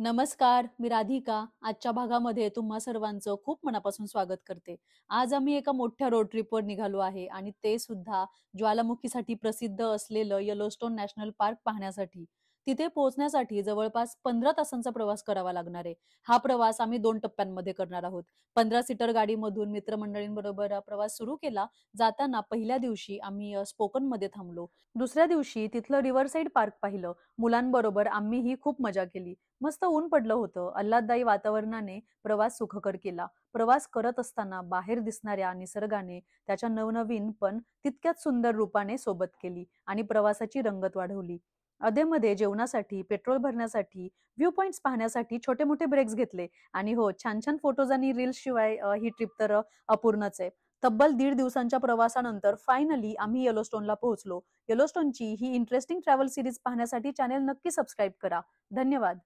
नमस्कार, मी राधिका. आजच्या भागामध्ये तुम्हा सर्वांचं खूप मनापासून स्वागत करते. आज आम्ही एका मोठ्या रोड ट्रिपवर निघालो आहे आणि ते सुद्धा ज्वालामुखीसाठी प्रसिद्ध असलेलं येलोस्टोन नॅशनल पार्क पाहण्यासाठी. तिथे पोहोचण्यासाठी जवळपास 15 तासांचा प्रवास करावा लागणार आहे. हा प्रवास आम्ही 2 टप्प्यांमध्ये करणार आहोत. 15 सीटर गाडीमधून मित्रमंडळींबरोबर प्रवास सुरू केला. जाताना पहिल्या दिवशी आम्ही स्पोकनमध्ये थांबलो. दुसऱ्या दिवशी तिथलं रिव्हरसाईड पार्क पाहिलं. मुलांबरोबर आम्हीही खूप मजा केली. मस्त ऊन पडलं होतं. आल्हाददायी वातावरणाने प्रवास सुखकर केला. प्रवास करत असताना बाहेर दिसणाऱ्या निसर्गाने त्याच्या नवनवीन पण तितक्याच सुंदर रूपाने सोबत केली आणि प्रवासाची रंगत वाढवली. अधेमध्ये जेवणासाठी, पेट्रोल भरण्यासाठी, व्ह्यू पॉइंट्स पाहण्यासाठी छोटे-मोठे ब्रेक्स घेतले आणि हो, छान-छान फोटोज आणि रील्स शिवाय ही ट्रिप तर अपूर्णच आहे. तब्बल 1.5 दिवसांच्या प्रवासानंतर फायनली आम्ही येलोस्टोनला पोहोचलो. येलोस्टोनची ही इंटरेस्टिंग ट्रॅव्हल सीरीज पाहण्यासाठी चॅनेल नक्की सबस्क्राईब करा. धन्यवाद.